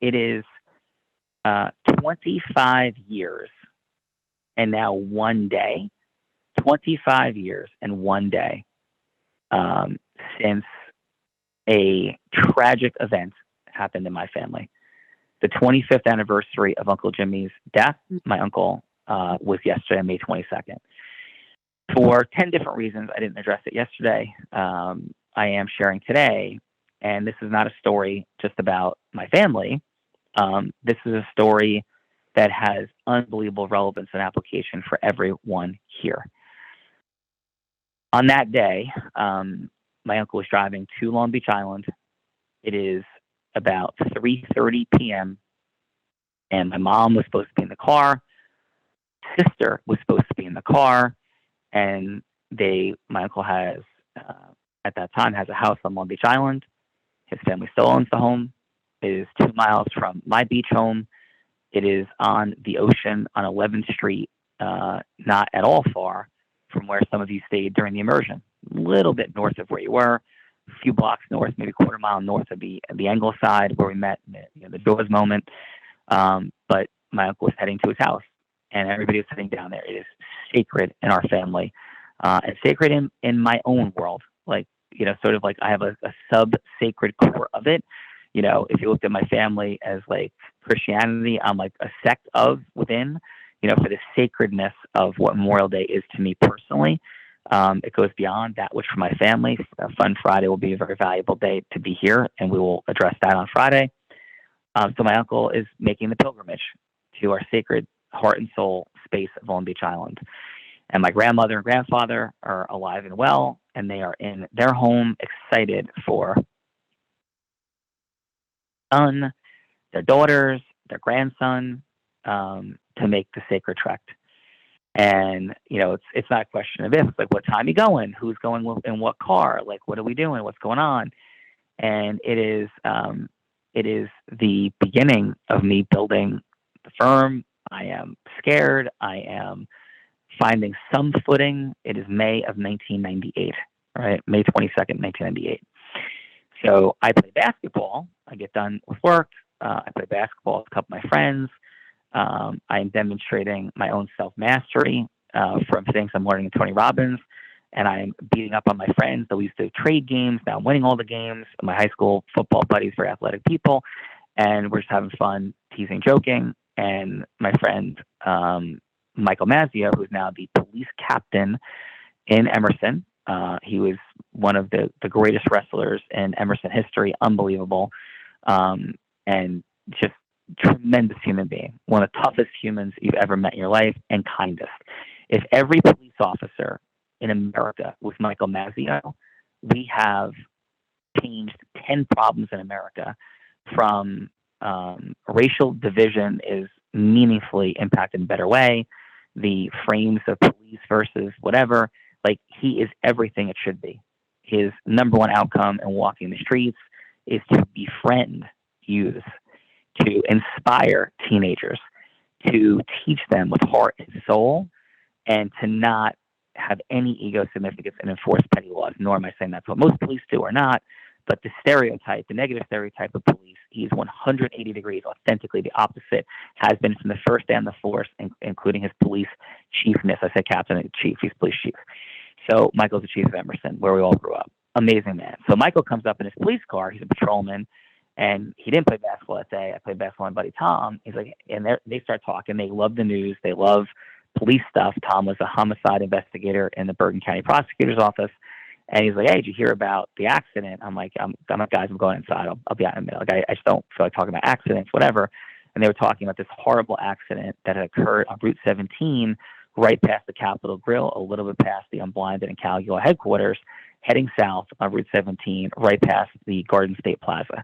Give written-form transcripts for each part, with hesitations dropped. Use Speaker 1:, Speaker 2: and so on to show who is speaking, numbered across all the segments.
Speaker 1: It is 25 years and now 1 day, 25 years and 1 day since a tragic event happened in my family. The 25th anniversary of Uncle Jimmy's death, my uncle, was yesterday, May 22nd. For 10 different reasons, I didn't address it yesterday. I am sharing today, and this is not a story just about my family. This is a story that has unbelievable relevance and application for everyone here. On that day, my uncle was driving to Long Beach Island. It is about 3:30 p.m., and my mom was supposed to be in the car. Sister was supposed to be in the car, and my uncle has, at that time, has a house on Long Beach Island. His family still owns the home. It is 2 miles from my beach home. It is on the ocean on 11th Street, not at all far from where some of you stayed during the immersion. A little bit north of where you were, a few blocks north, maybe a quarter mile north of the Engel side where we met, the Doors moment. But my uncle was heading to his house, and everybody was sitting down there. It is sacred in our family, and sacred in my own world. Like, sort of like I have a sub-sacred core of it. If you looked at my family as like Christianity, I'm like a sect of within, for the sacredness of what Memorial Day is to me personally. It goes beyond that, which for my family, Fun Friday will be a very valuable day to be here, and we will address that on Friday. So my uncle is making the pilgrimage to our sacred heart and soul space of Long Beach Island. And my grandmother and grandfather are alive and well, and they are in their home excited for son, their daughters, their grandson, to make the sacred trek. And, it's not a question of if, it's like, what time are you going? Who's going in what car? Like, what are we doing? What's going on? And it is the beginning of me building the firm. I am scared. I am finding some footing. It is May of 1998, right? May 22nd, 1998. So I play basketball. I get done with work. I play basketball with a couple of my friends. I am demonstrating my own self-mastery from things I'm learning in Tony Robbins. And I'm beating up on my friends that we used to trade games. Now I'm winning all the games. My high school football buddies, very athletic people. And we're just having fun, teasing, joking. And my friend, Michael Mazzio, who's now the police captain in Emerson. He was one of the greatest wrestlers in Emerson history. Unbelievable. And just tremendous human being. One of the toughest humans you've ever met in your life, and kindest. If every police officer in America was Michael Mazzio, we have changed 10 problems in America. From racial division is meaningfully impacted in a better way. The frames of police versus whatever, like, he is everything it should be. His number one outcome in walking the streets is to befriend youth, to inspire teenagers, to teach them with heart and soul, and to not have any ego significance and enforce petty laws. Nor am I saying that's what most police do or not, but the stereotype, the negative stereotype of police, he's 180 degrees authentically the opposite, has been from the first day on the force, including his police chiefness. I said captain and chief, he's police chief. So Michael's the chief of Emerson, where we all grew up. Amazing man. So Michael comes up in his police car. He's a patrolman, and he didn't play basketball that day. I played basketball with my buddy Tom. He's like, and they start talking. They love the news. They love police stuff. Tom was a homicide investigator in the Bergen County Prosecutor's Office. And he's like, hey, did you hear about the accident? I'm like, guys, I'm going inside. I'll be out in a minute. Like, I just don't feel like talking about accidents, whatever. And they were talking about this horrible accident that had occurred on Route 17, right past the Capitol Grill, a little bit past the Unblinded and Caligula headquarters, heading south on Route 17, right past the Garden State Plaza,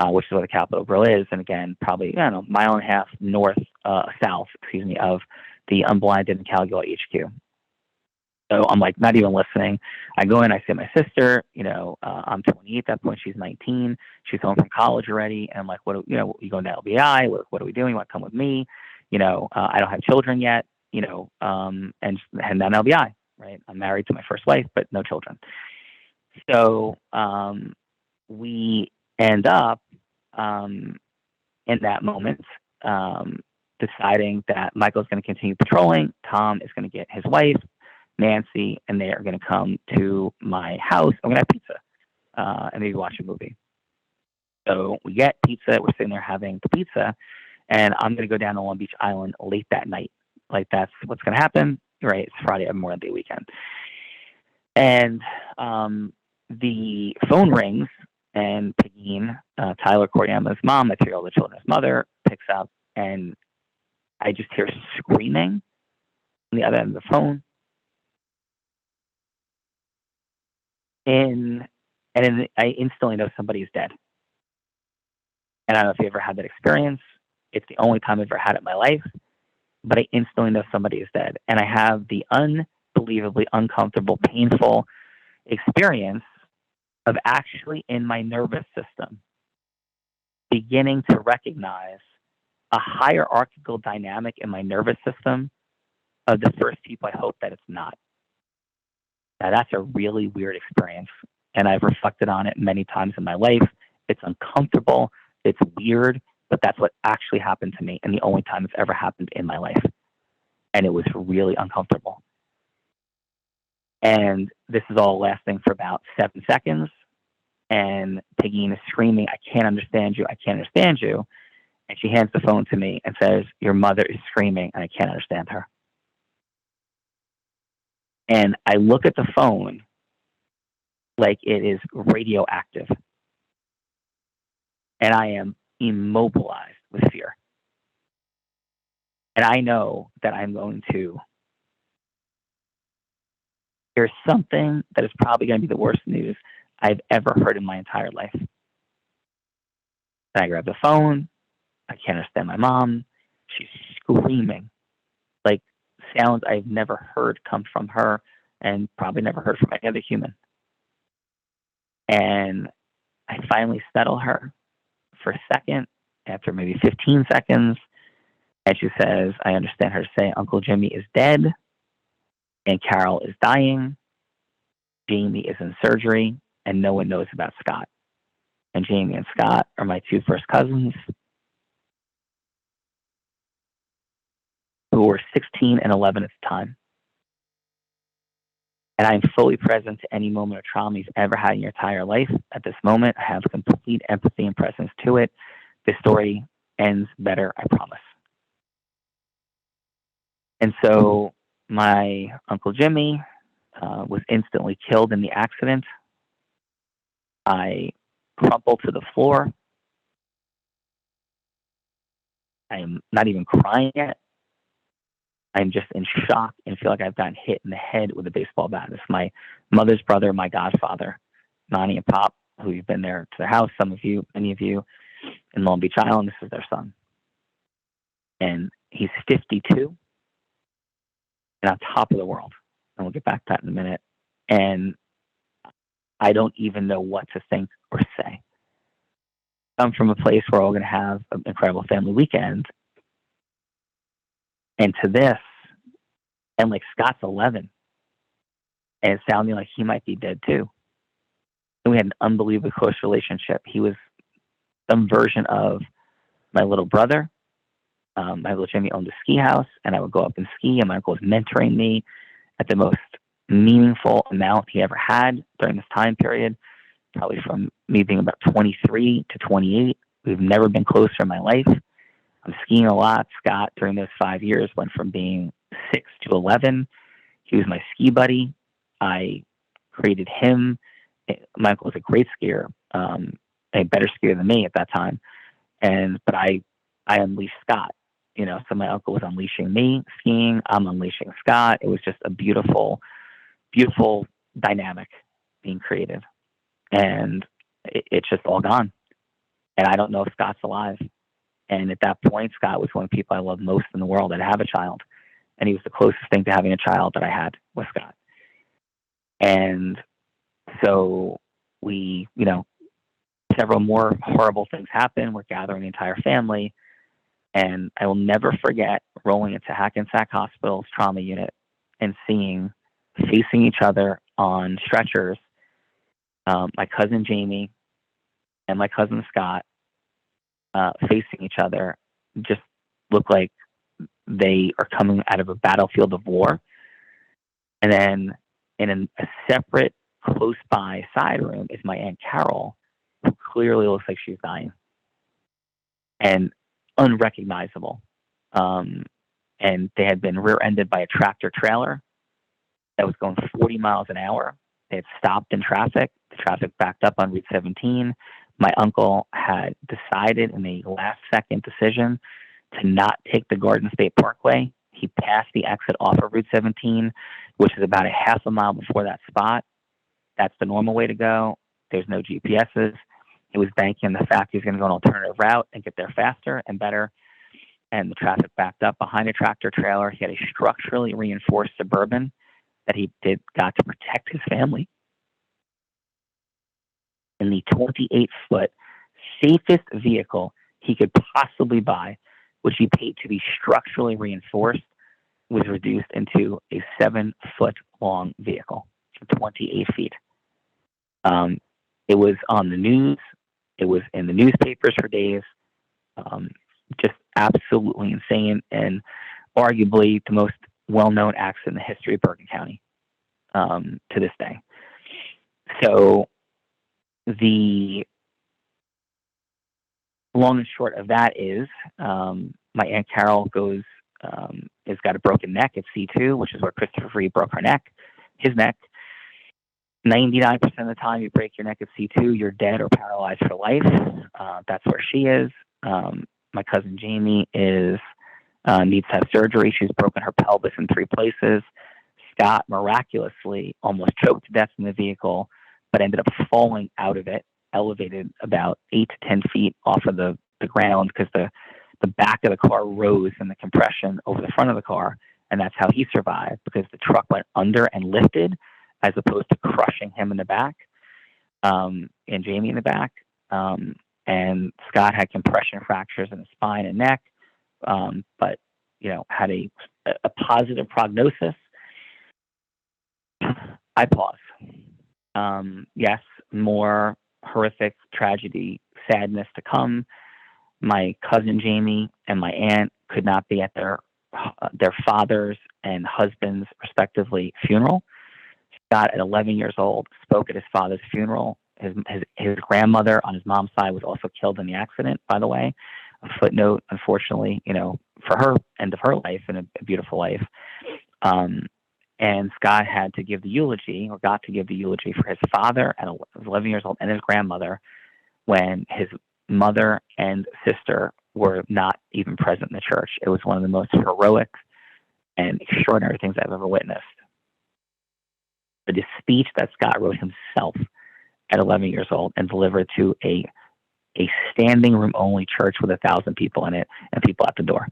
Speaker 1: which is where the Capitol Grill is. And again, probably, mile and a half south of the Unblinded and Caligula HQ. So I'm like, not even listening. I go in, I see my sister, I'm 28 at that point. She's 19. She's home from college already. And I'm like, you going to LBI? What are we doing? You want to come with me? I don't have children yet, and then LBI, right? I'm married to my first wife, but no children. So we end up in that moment, deciding that Michael's going to continue patrolling. Tom is going to get his wife, Nancy, and they are going to come to my house. I'm going to have pizza and maybe watch a movie. So we get pizza. We're sitting there having the pizza, and I'm going to go down to Long Beach Island late that night. Like, that's what's going to happen. Right? It's Friday, Memorial Day weekend. And the phone rings, and Pegeen, Tyler Koryama's mom, my 3-year-old children's mother, picks up, and I just hear screaming on the other end of the phone. And I instantly know somebody's dead. And I don't know if you ever had that experience. It's the only time I've ever had it in my life. But I instantly know somebody is dead. And I have the unbelievably uncomfortable, painful experience of actually in my nervous system beginning to recognize a hierarchical dynamic in my nervous system of the first people I hope that it's not. Now, that's a really weird experience. And I've reflected on it many times in my life. It's uncomfortable. It's weird. But that's what actually happened to me, and the only time it's ever happened in my life. And it was really uncomfortable. And this is all lasting for about 7 seconds. And Pegeen is screaming, "I can't understand you. I can't understand you." And she hands the phone to me and says, "Your mother is screaming, and I can't understand her." And I look at the phone like it is radioactive. And I am immobilized with fear. And I know that I'm going to hear something that is probably going to be the worst news I've ever heard in my entire life. And I grab the phone. I can't understand my mom. She's screaming, like sounds I've never heard come from her and probably never heard from any other human. And I finally settle her for a second, after maybe 15 seconds. And she says, I understand her to say, Uncle Jimmy is dead, and Carol is dying. Jamie is in surgery, and no one knows about Scott. And Jamie and Scott are my 2 first cousins, who were 16 and 11 at the time. And I'm fully present to any moment of trauma you've ever had in your entire life. At this moment, I have complete empathy and presence to it. This story ends better, I promise. And so my Uncle Jimmy was instantly killed in the accident. I crumple to the floor. I am not even crying yet. I'm just in shock and feel like I've gotten hit in the head with a baseball bat. This is my mother's brother, my godfather, Nani and Pop, who you've been there to their house, some of you, many of you, in Long Beach Island. This is their son. And he's 52 and on top of the world. And we'll get back to that in a minute. And I don't even know what to think or say. I'm from a place where we're going to have an incredible family weekend. And to this, and like Scott's 11, and it's sounding like he might be dead too. And we had an unbelievably close relationship. He was some version of my little brother. My little Jimmy owned a ski house, and I would go up and ski, and my uncle was mentoring me at the most meaningful amount he ever had during this time period, probably from me being about 23 to 28. We've never been closer in my life. I'm skiing a lot. Scott, during those 5 years, went from being 6 to 11. He was my ski buddy. I created him. My uncle was a great skier, a better skier than me at that time. But I unleashed Scott. So my uncle was unleashing me skiing. I'm unleashing Scott. It was just a beautiful, beautiful dynamic being created. And it's just all gone. And I don't know if Scott's alive. And at that point, Scott was one of the people I loved most in the world. I'd have a child. And he was the closest thing to having a child that I had with Scott. And so we, several more horrible things happened. We're gathering the entire family. And I will never forget rolling into Hackensack Hospital's trauma unit and seeing, facing each other on stretchers, my cousin Jamie and my cousin Scott, facing each other just look like they are coming out of a battlefield of war. And then in a separate, close by side room is my Aunt Carol, who clearly looks like she's dying and unrecognizable. And they had been rear-ended by a tractor trailer that was going 40 miles an hour. They had stopped in traffic. The traffic backed up on Route 17. My uncle had decided in a last-second decision to not take the Garden State Parkway. He passed the exit off of Route 17, which is about a half a mile before that spot. That's the normal way to go. There's no GPSs. He was banking on the fact he was going to go an alternative route and get there faster and better. And the traffic backed up behind a tractor trailer. He had a structurally reinforced Suburban that he got to protect his family. In the 28-foot safest vehicle he could possibly buy, which he paid to be structurally reinforced, was reduced into a 7-foot long vehicle, 28 feet. It was on the news. It was in the newspapers for days. Just absolutely insane, and arguably the most well-known accident in the history of Bergen County to this day. So the long and short of that is my Aunt Carol has got a broken neck at C2, which is where Christopher Reeve broke his neck. 99% of the time you break your neck at C2, you're dead or paralyzed for life. That's where she is. My cousin Jamie needs to have surgery. She's broken her pelvis in 3 places. Scott miraculously almost choked to death in the vehicle, but ended up falling out of it, elevated about 8 to 10 feet off of the ground because the back of the car rose in the compression over the front of the car, and that's how he survived, because the truck went under and lifted as opposed to crushing him in the back and Jamie in the back. And Scott had compression fractures in the spine and neck, but had a positive prognosis. I pause. Yes, more horrific tragedy, sadness to come. My cousin Jamie and my aunt could not be at their fathers and husbands, respectively, funeral. Scott, at 11 years old, spoke at his father's funeral. His grandmother on his mom's side was also killed in the accident, by the way. A footnote, unfortunately, for her end of her life and a beautiful life. And Scott had to give the eulogy, or got to give the eulogy, for his father at 11 years old and his grandmother, when his mother and sister were not even present in the church. It was one of the most heroic and extraordinary things I've ever witnessed. The speech that Scott wrote himself at 11 years old and delivered to a standing room only church with 1,000 people in it and people at the door.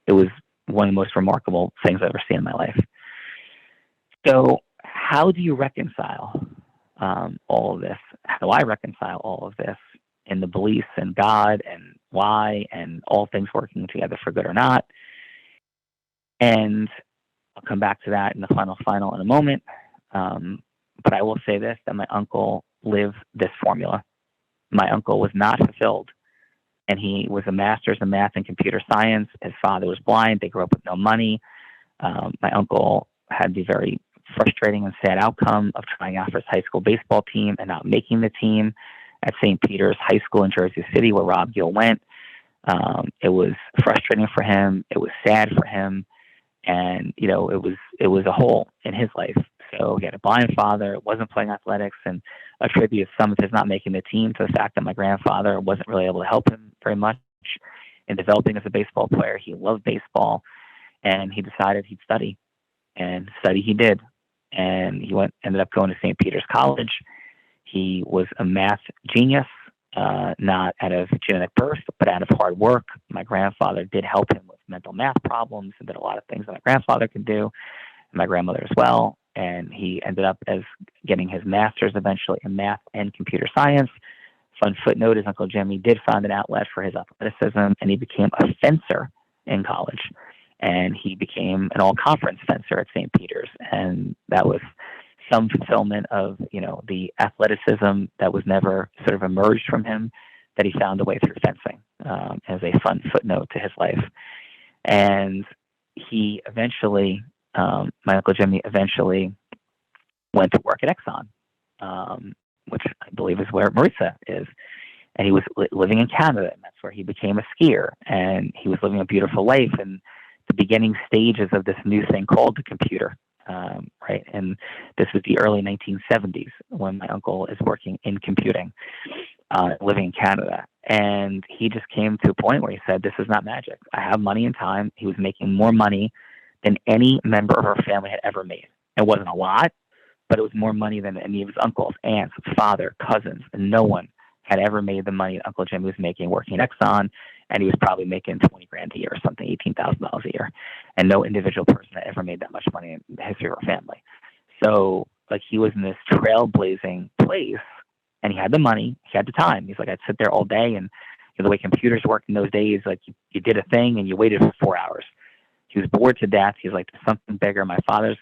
Speaker 1: It was one of the most remarkable things I've ever seen in my life. So how do you reconcile all of this? How do I reconcile all of this in the beliefs in God and why and all things working together for good or not? And I'll come back to that in the final in a moment. But I will say this, that my uncle lived this formula. My uncle was not fulfilled, and he was a master's in math and computer science. His father was blind. They grew up with no money. My uncle had the very frustrating and sad outcome of trying out for his high school baseball team and not making the team at St. Peter's High School in Jersey City, where Rob Gill went. It was frustrating for him. It was sad for him. And, it was a hole in his life. So he had a blind father, wasn't playing athletics, and attributes some of his not making the team to the fact that my grandfather wasn't really able to help him very much in developing as a baseball player. He loved baseball, and he decided he'd study, and study he did. And he ended up going to St. Peter's College. He was a math genius, not out of genetic birth, but out of hard work. My grandfather did help him with mental math problems and did a lot of things that my grandfather could do, and my grandmother as well. And he ended up as getting his master's eventually in math and computer science. Fun footnote, his Uncle Jimmy did find an outlet for his athleticism, and he became a fencer in college. And he became an all-conference fencer at St. Peter's. And that was some fulfillment of, the athleticism that was never sort of emerged from him that he found a way through fencing, as a fun footnote to his life. And he eventually, my Uncle Jimmy eventually went to work at Exxon, which I believe is where Marissa is. And he was living in Canada, and that's where he became a skier. And he was living a beautiful life in the beginning stages of this new thing called the computer, right? And this was the early 1970s when my uncle is working in computing, living in Canada. And he just came to a point where he said, this is not magic. I have money and time. He was making more money than any member of our family had ever made. It wasn't a lot, but it was more money than any of his uncles, aunts, father, cousins, and no one had ever made the money that Uncle Jimmy was making working at Exxon, and he was probably making $20,000 a year or something, $18,000 a year, and no individual person had ever made that much money in the history of our family. So, like, he was in this trailblazing place, and he had the money, he had the time. He's like, I'd sit there all day, and the way computers worked in those days, like, you did a thing and you waited for 4 hours. He was bored to death. He's like, there's something bigger. My father's,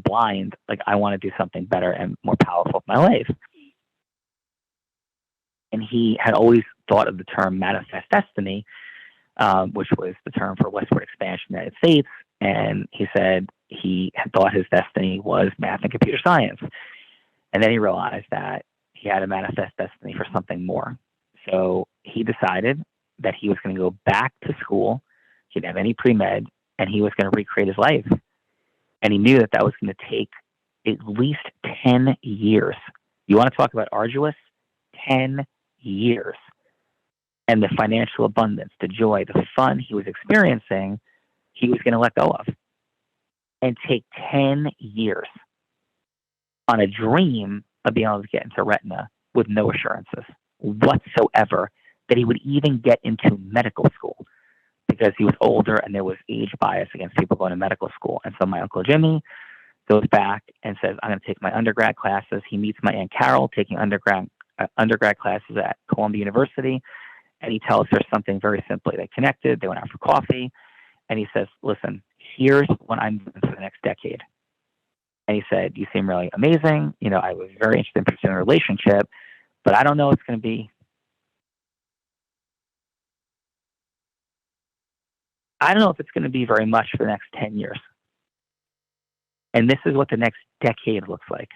Speaker 1: blind. Like, I want to do something better and more powerful with my life. And he had always thought of the term manifest destiny, which was the term for westward expansion in the United States. And he said he had thought his destiny was math and computer science. And then he realized that he had a manifest destiny for something more. So he decided that he was going to go back to school. He didn't have any pre-med, and he was going to recreate his life. And he knew that that was going to take at least 10 years. You want to talk about arduous? 10 years. And the financial abundance, the joy, the fun he was experiencing, he was going to let go of. And take 10 years on a dream of being able to get into retina with no assurances whatsoever that he would even get into medical school, because he was older and there was age bias against people going to medical school. And so my Uncle Jimmy goes back and says, I'm going to take my undergrad classes. He meets my Aunt Carol taking undergrad classes at Columbia University. And he tells her something very simply. They connected. They went out for coffee. And he says, listen, here's what I'm doing for the next decade. And he said, you seem really amazing. I was very interested in pursuing a relationship, but I don't know it's going to be. I don't know if it's going to be very much for the next 10 years. And this is what the next decade looks like.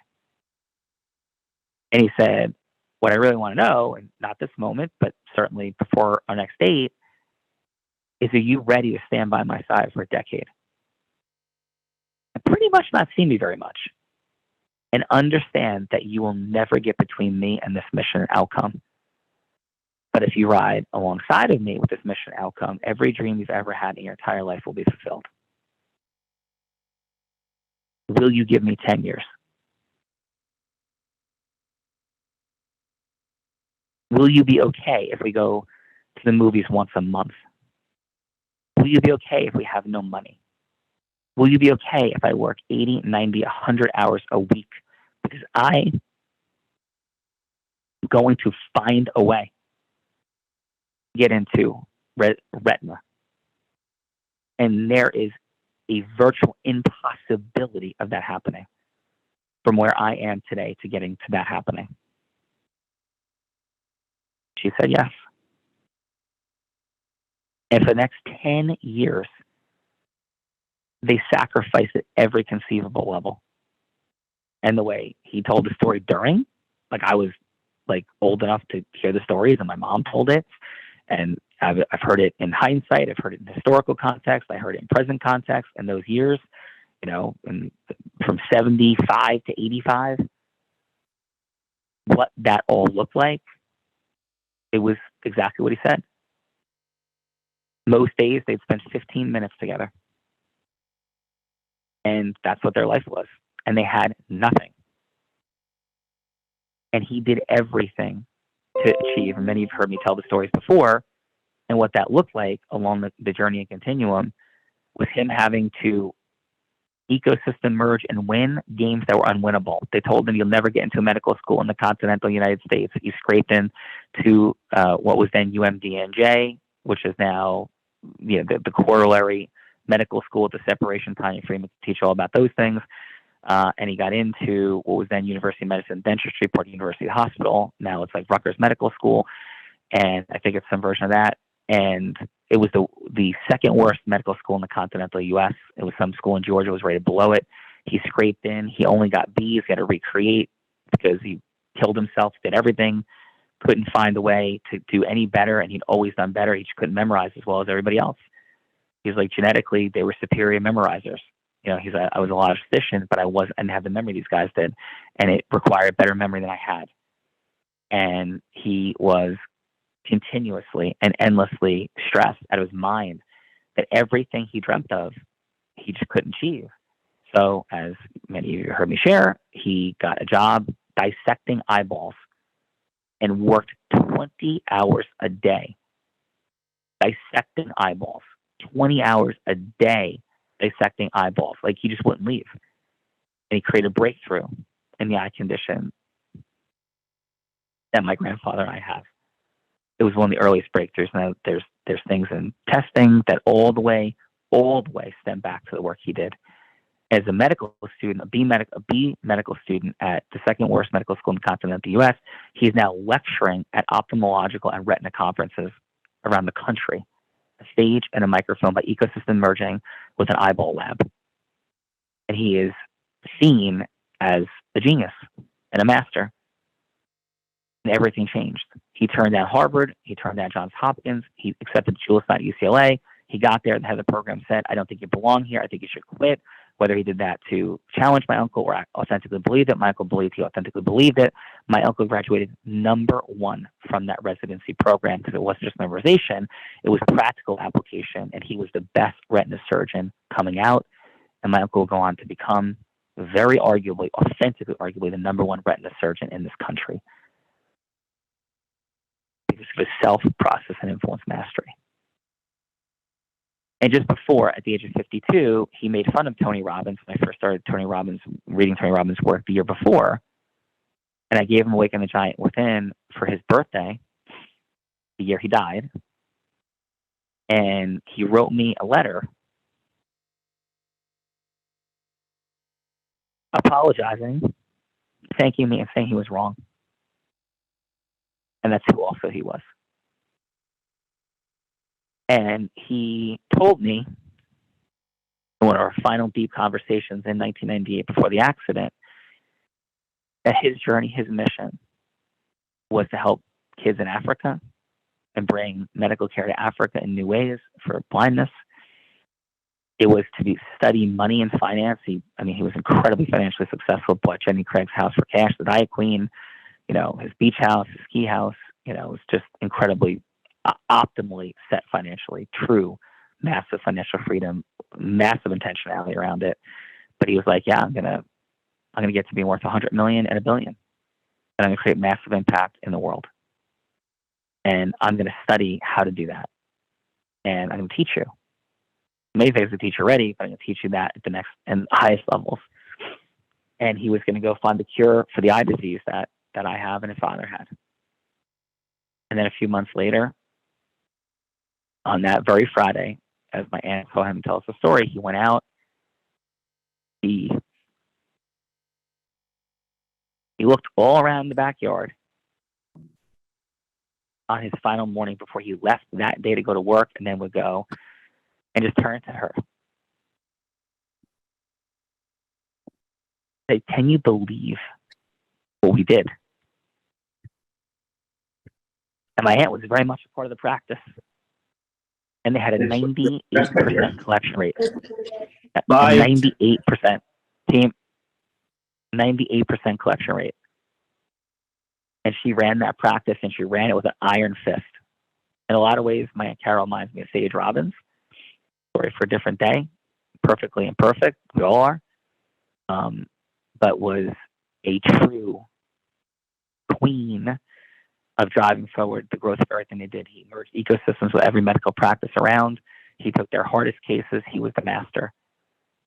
Speaker 1: And he said, what I really want to know, and not this moment, but certainly before our next date, is, are you ready to stand by my side for a decade? And pretty much not see me very much. And understand that you will never get between me and this mission and outcome. But if you ride alongside of me with this mission outcome, every dream you've ever had in your entire life will be fulfilled. Will you give me 10 years? Will you be okay if we go to the movies once a month? Will you be okay if we have no money? Will you be okay if I work 80, 90, 100 hours a week? Because I'm going to find a way to get into retina. And there is a virtual impossibility of that happening from where I am today to getting to that happening. She said yes. And for the next 10 years, they sacrificed at every conceivable level. And the way he told the story during, like, I was like old enough to hear the stories, and my mom told it. And I've heard it in hindsight. I've heard it in historical context. I heard it in present context. In those years, from 75 to 85, what that all looked like, it was exactly what he said. Most days they'd spend 15 minutes together. And that's what their life was. And they had nothing. And he did everything to achieve. And many of you have heard me tell the stories before. And what that looked like along the journey and continuum was him having to ecosystem merge and win games that were unwinnable. They told him, you'll never get into medical school in the continental United States. He scraped into what was then UMDNJ, which is now the corollary medical school with the separation, Tanya Freeman to teach all about those things. And he got into what was then University of Medicine Dentistry, Port University Hospital. Now it's like Rutgers Medical School. and I think it's some version of that. And it was the second worst medical school in the continental U.S. It was some school in Georgia was rated below it. He scraped in. He only got B's. He had to recreate because he killed himself, did everything, couldn't find a way to do any better, and he'd always done better. He just couldn't memorize as well as everybody else. He's like, genetically, they were superior memorizers. He's like, I was a logistician, but I didn't have the memory these guys did, and it required better memory than I had. And he was continuously and endlessly stressed out of his mind that everything he dreamt of, he just couldn't achieve. So, as many of you heard me share, he got a job dissecting eyeballs and worked 20 hours a day dissecting eyeballs. 20 hours a day dissecting eyeballs. Like, he just wouldn't leave. And he created a breakthrough in the eye condition that my grandfather and I have. It was one of the earliest breakthroughs. Now there's things in testing that all the way stem back to the work he did as a medical student, a B medical student at the second worst medical school in the continental U.S. He's now lecturing at ophthalmological and retina conferences around the country, a stage and a microphone by ecosystem merging with an eyeball lab. And he is seen as a genius and a master. And everything changed. He turned down Harvard. He turned down Johns Hopkins. He accepted Juilliard at UCLA. He got there. The head of the program said, I don't think you belong here. I think you should quit. Whether he did that to challenge my uncle or authentically believed it, my uncle believed he authentically believed it. My uncle graduated #1 from that residency program because it wasn't just memorization. It was practical application, and he was the best retina surgeon coming out. And my uncle will go on to become authentically arguably, the #1 retina surgeon in this country because of his self-process and influence mastery. And just before, at the age of 52, he made fun of Tony Robbins when I first started reading Tony Robbins' work the year before. And I gave him Awaken the Giant Within for his birthday, the year he died. And he wrote me a letter apologizing, thanking me, and saying he was wrong. And that's who also he was. And he told me in one of our final deep conversations in 1998 before the accident that his journey, his mission was to help kids in Africa and bring medical care to Africa in new ways for blindness. It was to study money and finance. He was incredibly financially successful, bought Jenny Craig's house for cash, the Diet Queen, his beach house, his ski house. It was just incredibly optimally set financially, true, massive financial freedom, massive intentionality around it. But he was like, yeah, I'm gonna get to be worth 100 million and 1 billion. And I'm gonna create massive impact in the world. And I'm gonna study how to do that. And I'm gonna teach you. Many things I teach already, but I'm gonna teach you that at the next and highest levels. And he was gonna go find the cure for the eye disease that I have and his father had. And then a few months later, on that very Friday, as my aunt saw him tell us the story, he went out. He looked all around the backyard on his final morning before he left that day to go to work and then would go, and just turned to her. Said, can you believe what we did? And my aunt was very much a part of the practice. And they had a 98% collection rate. 98% team, 98% collection rate. And she ran that practice, and she ran it with an iron fist. In a lot of ways, my Aunt Carol reminds me of Sage Robbins. Story for a different day. Perfectly imperfect. We all are. But was a true queen of driving forward the growth of everything they did. He merged ecosystems with every medical practice around. He took their hardest cases. He was the master.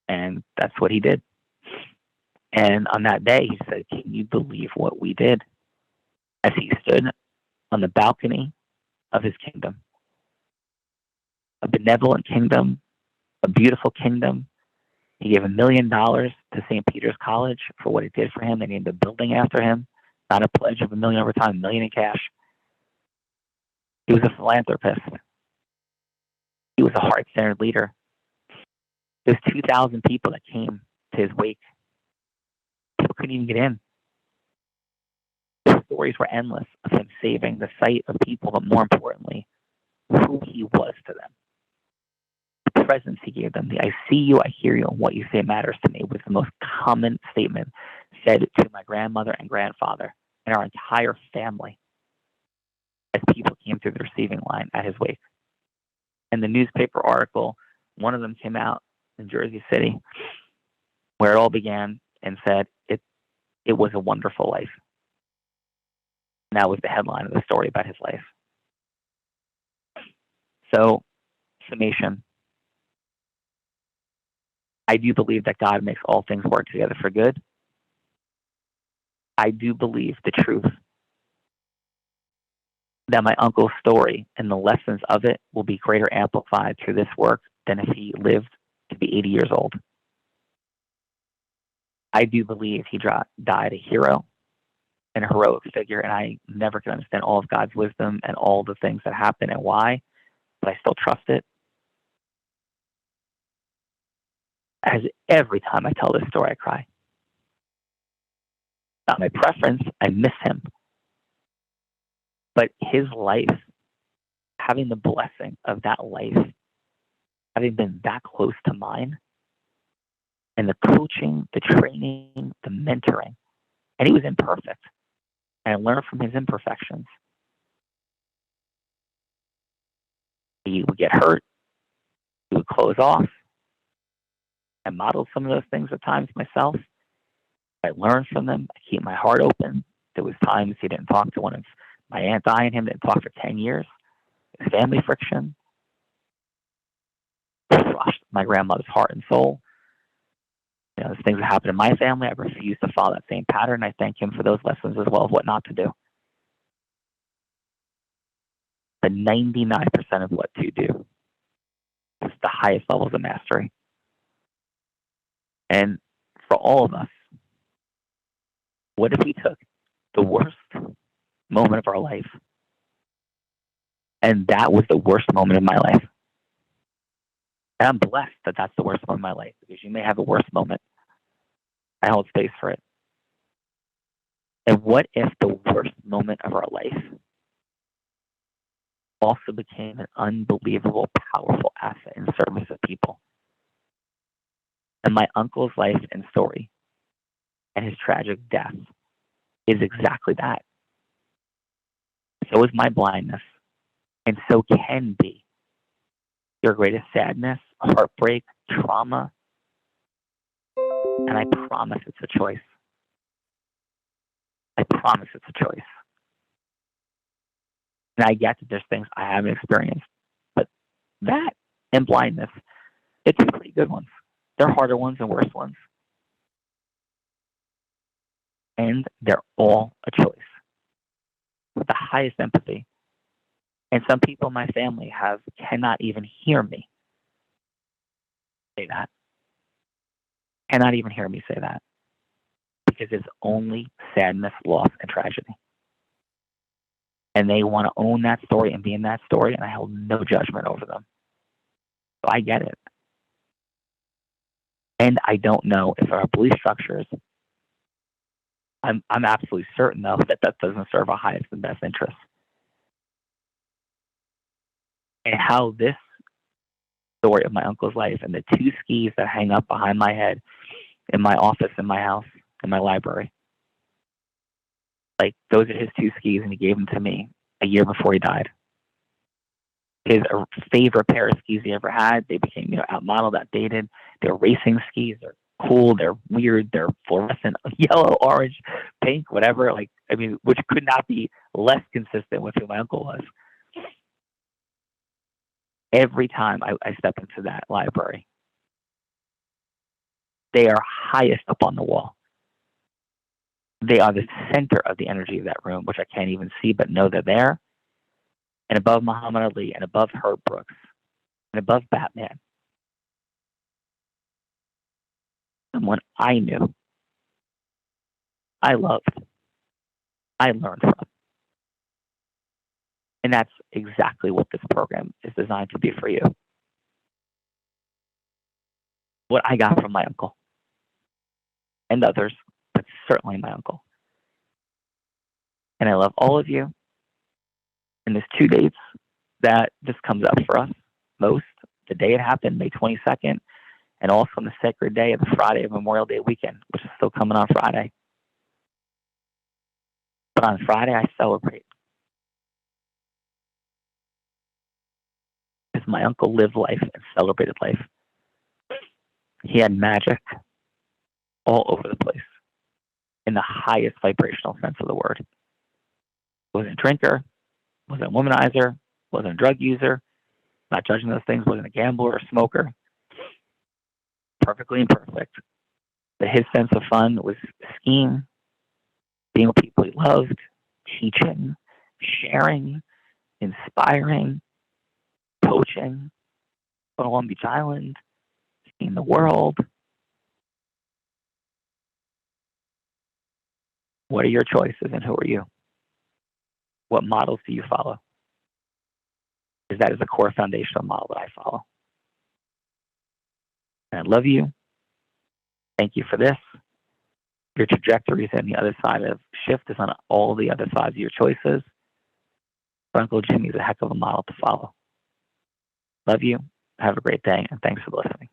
Speaker 1: And that's what he did. And on that day, he said, can you believe what we did? As he stood on the balcony of his kingdom. A benevolent kingdom, a beautiful kingdom. He gave $1 million to St. Peter's College for what it did for him. They named a building after him. Not a pledge of $1 million over time, $1 million in cash. He was a philanthropist. He was a heart-centered leader. There's 2,000 people that came to his wake. People couldn't even get in. The stories were endless of him saving the sight of people, but more importantly, who he was to them. The presence he gave them, the "I see you, I hear you, and what you say matters to me" was the most common statement said to my grandmother and grandfather and our entire family as people came through the receiving line at his wake. And the newspaper article, one of them came out in Jersey City, where it all began, and said, it was a wonderful life. And that was the headline of the story about his life. So, summation. I do believe that God makes all things work together for good. I do believe the truth that my uncle's story and the lessons of it will be greater amplified through this work than if he lived to be 80 years old. I do believe he died a hero and a heroic figure, and I never could understand all of God's wisdom and all the things that happen and why, but I still trust it. As every time I tell this story, I cry. Not my preference, I miss him. But his life, having the blessing of that life, having been that close to mine, and the coaching, the training, the mentoring, and he was imperfect, and I learned from his imperfections. He would get hurt, he would close off. I modeled some of those things at times myself. I learned from them. I keep my heart open. There was times he didn't talk to one of my aunt Di and him didn't talk for 10 years. Family friction crushed my grandmother's heart and soul. There's things that happen in my family. I refuse to follow that same pattern. I thank him for those lessons as well of what not to do. But 99% of what to do is the highest levels of mastery. And for all of us, what if we took the worst moment of our life and that was the worst moment of my life? And I'm blessed that that's the worst moment of my life, because you may have a worse moment. I hold space for it. And what if the worst moment of our life also became an unbelievable, powerful asset in service of people? And my uncle's life and story and his tragic death is exactly that. So is my blindness, and so can be your greatest sadness, heartbreak, trauma. And I promise it's a choice. I promise it's a choice. And I get that there's things I haven't experienced, but that and blindness, it's pretty good ones. There are harder ones and worse ones. And they're all a choice with the highest empathy. And some people in my family cannot even hear me say that. Cannot even hear me say that. Because it's only sadness, loss, and tragedy. And they want to own that story and be in that story, and I hold no judgment over them. So I get it. And I don't know if our belief structures, I'm absolutely certain, though, that doesn't serve our highest and best interests. And how this story of my uncle's life and the 2 skis that hang up behind my head in my office, in my house, in my library, like, those are his 2 skis, and he gave them to me a year before he died. His favorite pair of skis he ever had. They became, outmodeled, outdated. They're racing skis. They're cool. They're weird. They're fluorescent, yellow, orange, pink, whatever. Which could not be less consistent with who my uncle was. Every time I step into that library, they are highest up on the wall. They are the center of the energy of that room, which I can't even see, but know they're there. And above Muhammad Ali, and above Herb Brooks, and above Batman, someone I knew, I loved, I learned from. And that's exactly what this program is designed to be for you. What I got from my uncle and others, but certainly my uncle. And I love all of you. And there's 2 dates that this comes up for us most. The day it happened, May 22nd, and also on the sacred day of the Friday of Memorial Day weekend, which is still coming on Friday. But on Friday, I celebrate because my uncle lived life and celebrated life. He had magic all over the place in the highest vibrational sense of the word. Wasn't a drinker, wasn't a womanizer, wasn't a drug user, not judging those things, wasn't a gambler or smoker. Perfectly imperfect. But his sense of fun was skiing, being with people he loved, teaching, sharing, inspiring, coaching on Long Beach Island, seeing the world. What are your choices and who are you? What models do you follow? Because that is a core foundational model that I follow. And I love you. Thank you for this. Your trajectory is on the other side of shift, is on all the other sides of your choices. But Uncle Jimmy is a heck of a model to follow. Love you. Have a great day, and thanks for listening.